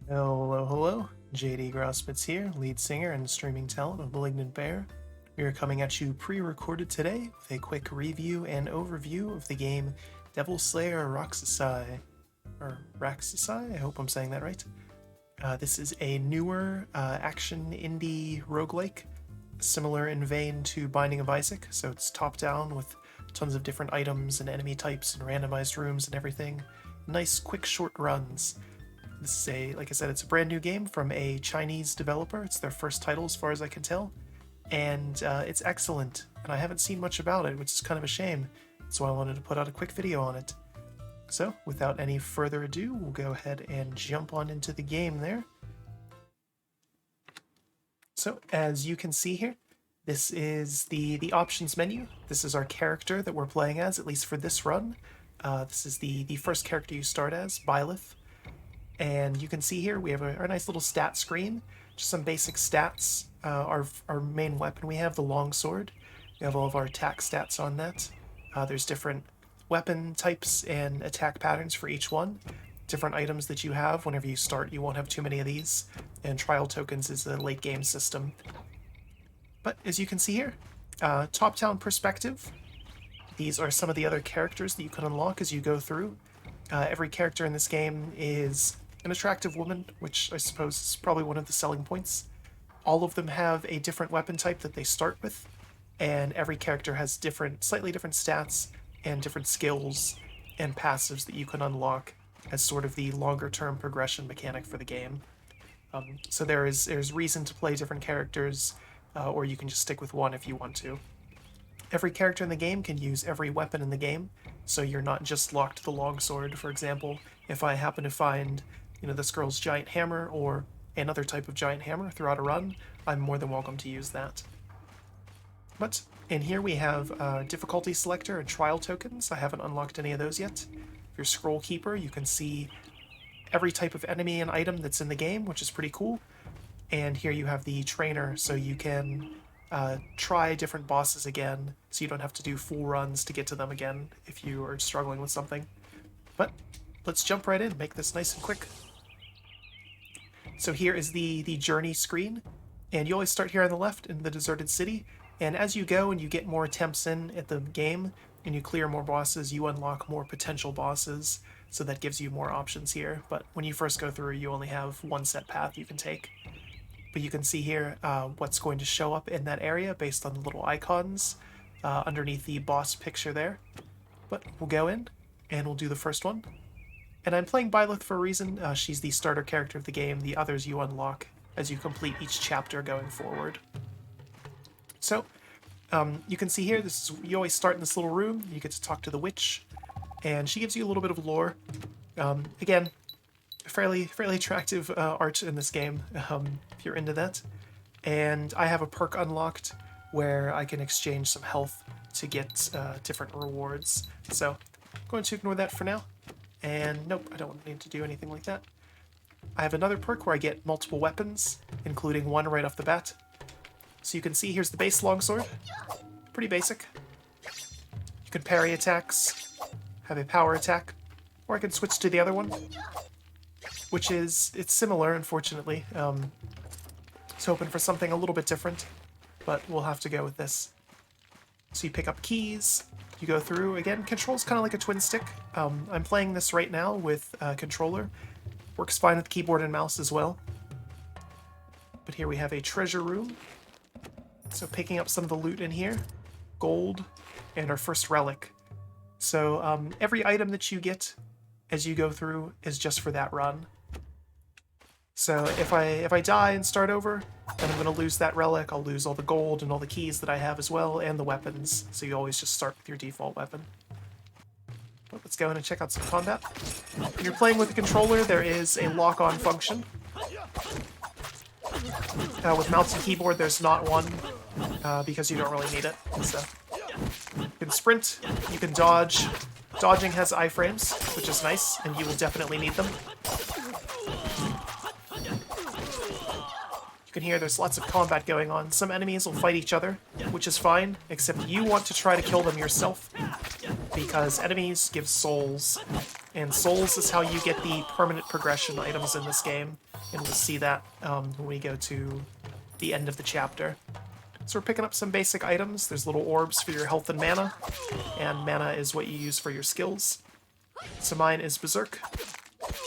Hello, hello. JD Grauspitz here, lead singer and streaming talent of Malignant Bear. We are coming at you pre-recorded today with a quick review and overview of the game Slayer Raksasi, or Raksasi, I hope I'm saying that right. This is a newer action indie roguelike, similar in vein to Binding of Isaac, so it's top-down with tons of different items and enemy types and randomized rooms and everything. Nice, quick, short runs. This is like I said, it's a brand new game from a Chinese developer. It's their first title as far as I can tell. And it's excellent. And I haven't seen much about it, which is kind of a shame. So I wanted to put out a quick video on it. So without any further ado, we'll go ahead and jump on into the game there. So as you can see here, this is the options menu. This is our character that we're playing as, at least for this run. This is the first character you start as, Byleth. And you can see here we have our nice little stat screen, just some basic stats. Our main weapon, we have the longsword. We have all of our attack stats on that. There's different weapon types and attack patterns for each one. Different items that you have. Whenever you start, you won't have too many of these. And trial tokens is a late game system. But as you can see here, top-down perspective. These are some of the other characters that you can unlock as you go through. Every character in this game is an attractive woman, which I suppose is probably one of the selling points. All of them have a different weapon type that they start with, and every character has slightly different stats and different skills and passives that you can unlock as sort of the longer-term progression mechanic for the game. So there's reason to play different characters, or you can just stick with one if you want to. Every character in the game can use every weapon in the game, so you're not just locked to the longsword. For example, if I happen to find, this girl's giant hammer or another type of giant hammer throughout a run, I'm more than welcome to use that. But in here we have difficulty selector and trial tokens. I haven't unlocked any of those yet. If you're scroll keeper, you can see every type of enemy and item that's in the game, which is pretty cool. And here you have the trainer, so you can try different bosses again, so you don't have to do full runs to get to them again if you are struggling with something. But let's jump right in, make this nice and quick. So here is the journey screen, and you always start here on the left in the deserted city, and as you go and you get more attempts in at the game, and you clear more bosses, you unlock more potential bosses, so that gives you more options here. But when you first go through, you only have one set path you can take. But you can see here what's going to show up in that area based on the little icons underneath the boss picture there. But we'll go in, and we'll do the first one. And I'm playing Byleth for a reason. She's the starter character of the game. The others you unlock as you complete each chapter going forward. So, you can see here, you always start in this little room. You get to talk to the witch, and she gives you a little bit of lore. Again, fairly attractive art in this game, if you're into that. And I have a perk unlocked where I can exchange some health to get different rewards. So I'm going to ignore that for now. And nope, I don't need to do anything like that. I have another perk where I get multiple weapons, including one right off the bat. So you can see here's the base longsword. Pretty basic. You can parry attacks, have a power attack, or I can switch to the other one, which it's similar, unfortunately. I was hoping for something a little bit different, but we'll have to go with this. So you pick up keys, you go through. Again, controls kind of like a twin stick. I'm playing this right now with a controller. Works fine with keyboard and mouse as well. But here we have a treasure room. So picking up some of the loot in here, gold, and our first relic. So every item that you get as you go through is just for that run. So if I die and start over, then I'm going to lose that relic. I'll lose all the gold and all the keys that I have as well, and the weapons. So you always just start with your default weapon. But let's go in and check out some combat. When you're playing with the controller, there is a lock-on function. With mouse and keyboard, there's not one, because you don't really need it. So you can sprint, you can dodge. Dodging has iframes, which is nice, and you will definitely need them. You can hear there's lots of combat going on. Some enemies will fight each other, which is fine, except you want to try to kill them yourself, because enemies give souls, And souls is how you get the permanent progression items in this game, and we'll see that when we go to the end of the chapter. So we're picking up some basic items. There's little orbs for your health and mana is what you use for your skills. So mine is Berserk.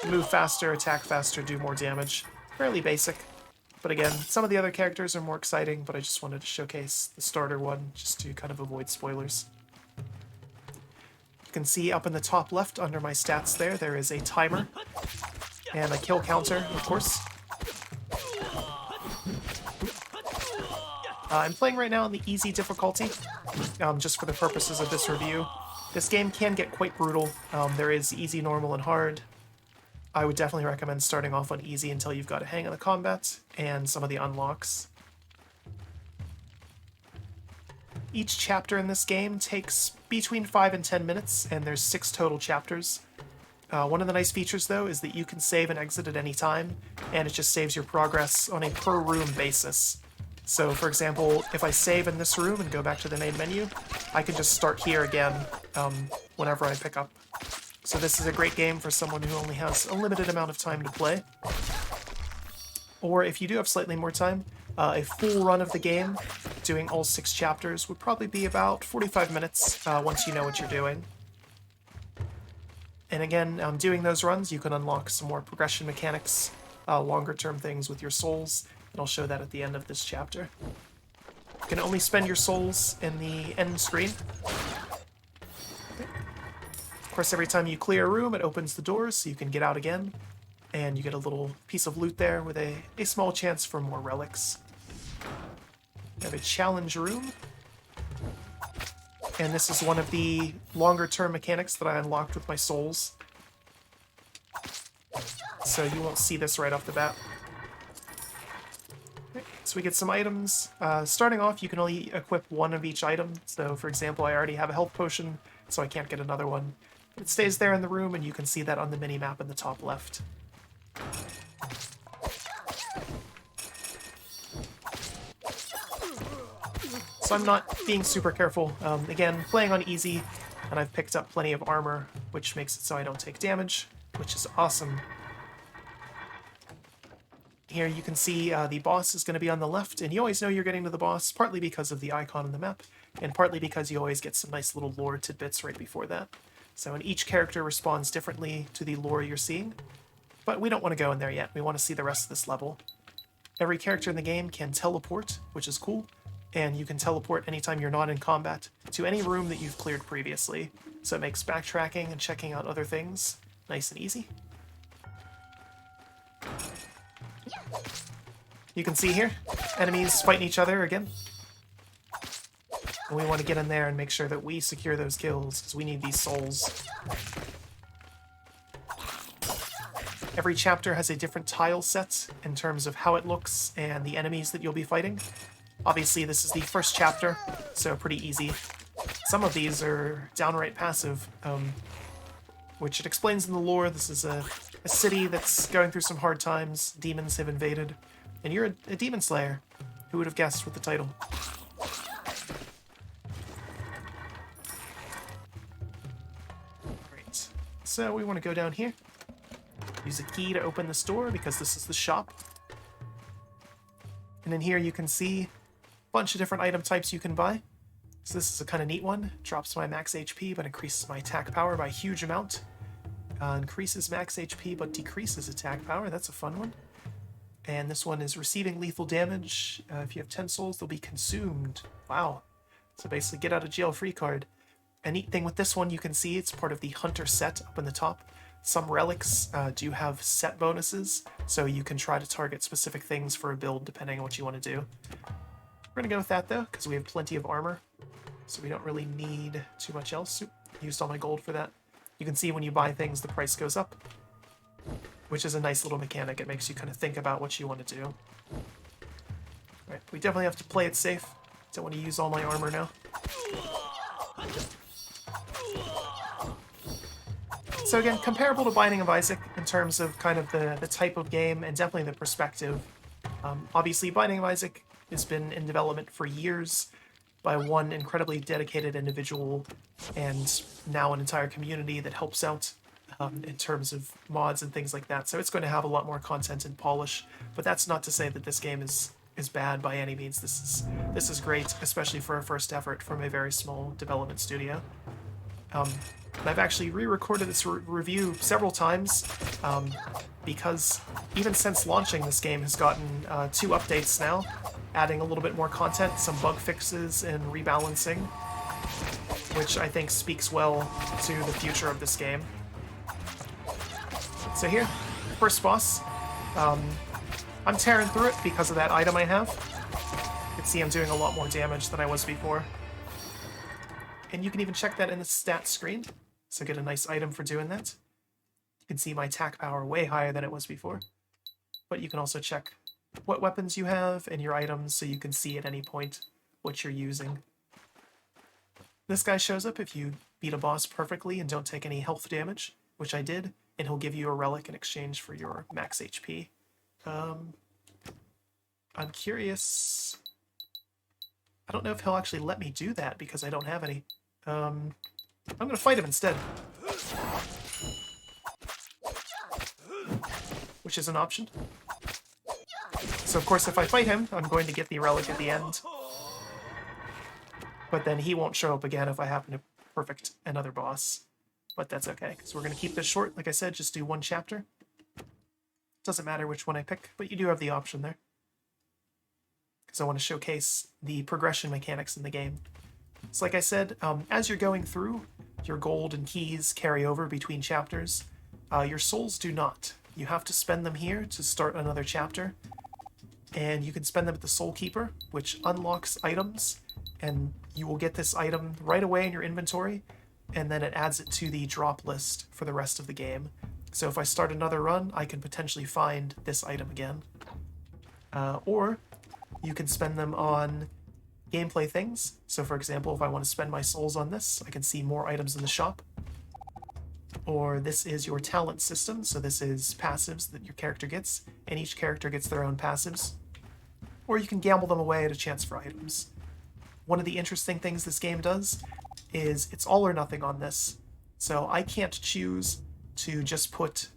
Move faster, attack faster, do more damage. Fairly basic. But again, some of the other characters are more exciting, but I just wanted to showcase the starter one just to kind of avoid spoilers. You can see up in the top left under my stats there is a timer and a kill counter, of course. I'm playing right now on the easy difficulty, just for the purposes of this review. This game can get quite brutal. There is easy, normal, and hard. I would definitely recommend starting off on easy until you've got a hang of the combat and some of the unlocks. Each chapter in this game takes between 5 and 10 minutes, and there's 6 total chapters. One of the nice features, though, is that you can save and exit at any time, and it just saves your progress on a per-room basis. So, for example, if I save in this room and go back to the main menu, I can just start here again whenever I pick up. So this is a great game for someone who only has a limited amount of time to play. Or if you do have slightly more time, a full run of the game, doing all 6 chapters, would probably be about 45 minutes once you know what you're doing. And again, doing those runs, you can unlock some more progression mechanics, longer-term things with your souls, and I'll show that at the end of this chapter. You can only spend your souls in the end screen. Of course, every time you clear a room, it opens the doors so you can get out again, and you get a little piece of loot there with a small chance for more relics. You have a challenge room, and this is one of the longer-term mechanics that I unlocked with my souls. So you won't see this right off the bat. So we get some items. Starting off, you can only equip one of each item. So, for example, I already have a health potion, so I can't get another one. It stays there in the room, and you can see that on the mini-map in the top left. So I'm not being super careful. Again, playing on easy, and I've picked up plenty of armor, which makes it so I don't take damage, which is awesome. Here you can see the boss is going to be on the left, and you always know you're getting to the boss, partly because of the icon on the map, and partly because you always get some nice little lore tidbits right before that. So and each character responds differently to the lore you're seeing, but we don't want to go in there yet. We want to see the rest of this level. Every character in the game can teleport, which is cool, and you can teleport anytime you're not in combat to any room that you've cleared previously, so it makes backtracking and checking out other things nice and easy. You can see here, enemies fighting each other again. And we want to get in there and make sure that we secure those kills, because we need these souls. Every chapter has a different tile set in terms of how it looks and the enemies that you'll be fighting. Obviously, this is the first chapter, so pretty easy. Some of these are downright passive, which it explains in the lore. This is a city that's going through some hard times. Demons have invaded. And you're a demon slayer. Who would have guessed with the title? Great. So we want to go down here. Use a key to open this door because this is the shop. And in here you can see a bunch of different item types you can buy. So this is a kind of neat one. Drops my max HP but increases my attack power by a huge amount. Increases max HP but decreases attack power. That's a fun one. And this one is receiving lethal damage. If you have 10 souls, they'll be consumed. Wow. So basically, get out of jail free card. A neat thing with this one, you can see it's part of the Hunter set up in the top. Some relics do have set bonuses, so you can try to target specific things for a build depending on what you want to do. We're going to go with that, though, because we have plenty of armor. So we don't really need too much else. Used all my gold for that. You can see when you buy things, the price goes up, which is a nice little mechanic. It makes you kind of think about what you want to do. Alright, we definitely have to play it safe. Don't want to use all my armor now. So again, comparable to Binding of Isaac in terms of kind of the type of game and definitely the perspective. Obviously, Binding of Isaac has been in development for years by one incredibly dedicated individual and now an entire community that helps out in terms of mods and things like that. So it's going to have a lot more content and polish. But that's not to say that this game is bad by any means. This is great, especially for a first effort from a very small development studio. And I've actually re-recorded this review several times because even since launching, this game has gotten 2 updates now, adding a little bit more content, some bug fixes, and rebalancing, which I think speaks well to the future of this game. So here, first boss. I'm tearing through it because of that item I have. You can see I'm doing a lot more damage than I was before. And you can even check that in the stats screen, so get a nice item for doing that. You can see my attack power way higher than it was before. But you can also check what weapons you have and your items so you can see at any point what you're using. This guy shows up if you beat a boss perfectly and don't take any health damage, which I did, and he'll give you a relic in exchange for your max HP. I'm curious. I don't know if he'll actually let me do that because I don't have any. I'm gonna fight him instead. Which is an option. So of course if I fight him, I'm going to get the relic at the end. But then he won't show up again if I happen to perfect another boss. But that's okay, because we're going to keep this short. Like I said, just do 1 chapter. Doesn't matter which one I pick, but you do have the option there. Because I want to showcase the progression mechanics in the game. So like I said, as you're going through, your gold and keys carry over between chapters. Your souls do not. You have to spend them here to start another chapter. And you can spend them at the Soul Keeper, which unlocks items. And you will get this item right away in your inventory. And then it adds it to the drop list for the rest of the game. So if I start another run, I can potentially find this item again. Or you can spend them on gameplay things. So for example, if I want to spend my souls on this, I can see more items in the shop. Or this is your talent system, so this is passives that your character gets, and each character gets their own passives. Or you can gamble them away at a chance for items. One of the interesting things this game does is it's all or nothing on this. So I can't choose to just put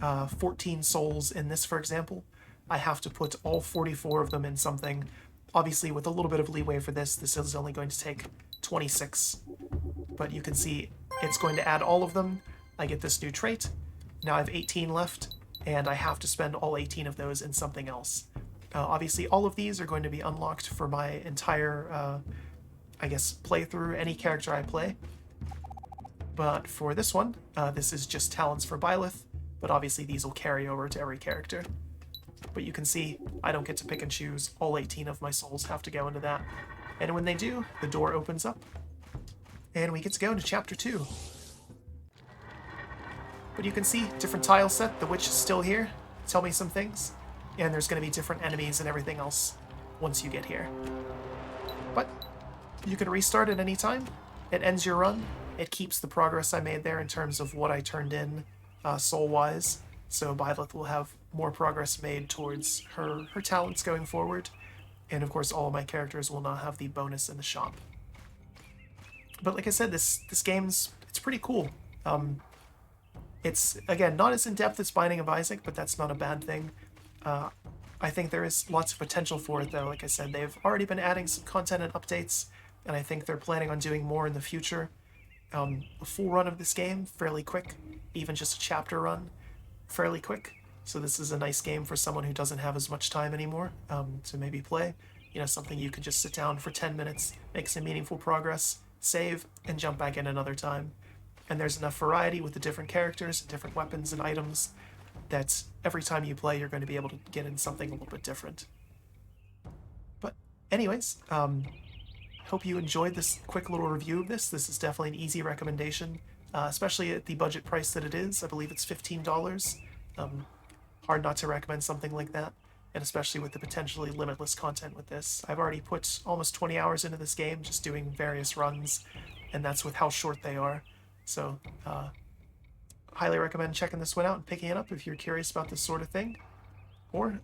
14 souls in this, for example. I have to put all 44 of them in something. Obviously, with a little bit of leeway for this, this is only going to take 26. But you can see it's going to add all of them. I get this new trait. Now I have 18 left, and I have to spend all 18 of those in something else. Obviously, all of these are going to be unlocked for my entire, I guess, playthrough, any character I play. But for this one, this is just talents for Byleth, but obviously these will carry over to every character. But you can see I don't get to pick and choose. All 18 of my souls have to go into that. And when they do, the door opens up, and we get to go into Chapter 2. But you can see, different tile set, the witch is still here, tell me some things, and there's going to be different enemies and everything else once you get here. But you can restart at any time. It ends your run. It keeps the progress I made there in terms of what I turned in soul-wise. So Byleth will have more progress made towards her talents going forward. And of course, all of my characters will not have the bonus in the shop. But like I said, this game's it's pretty cool. It's, again, not as in-depth as Binding of Isaac, but that's not a bad thing. I think there is lots of potential for it, though. Like I said, they've already been adding some content and updates, and I think they're planning on doing more in the future. A full run of this game, fairly quick. Even just a chapter run, fairly quick. So this is a nice game for someone who doesn't have as much time anymore to maybe play. You know, something you can just sit down for 10 minutes, make some meaningful progress, save, and jump back in another time. And there's enough variety with the different characters and different weapons and items that every time you play, you're going to be able to get in something a little bit different. But anyways, hope you enjoyed this quick little review of this. This is definitely an easy recommendation, especially at the budget price that it is. I believe it's $15. Hard not to recommend something like that, and especially with the potentially limitless content with this. I've already put almost 20 hours into this game just doing various runs, and that's with how short they are. So, highly recommend checking this one out and picking it up if you're curious about this sort of thing. Or,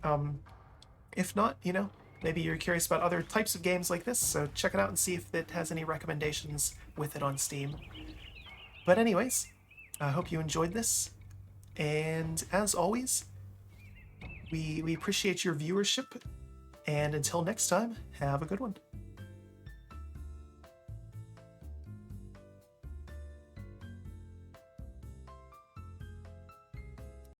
if not, you know, maybe you're curious about other types of games like this, so check it out and see if it has any recommendations with it on Steam. But anyways, I hope you enjoyed this, and as always, we appreciate your viewership, and until next time, have a good one.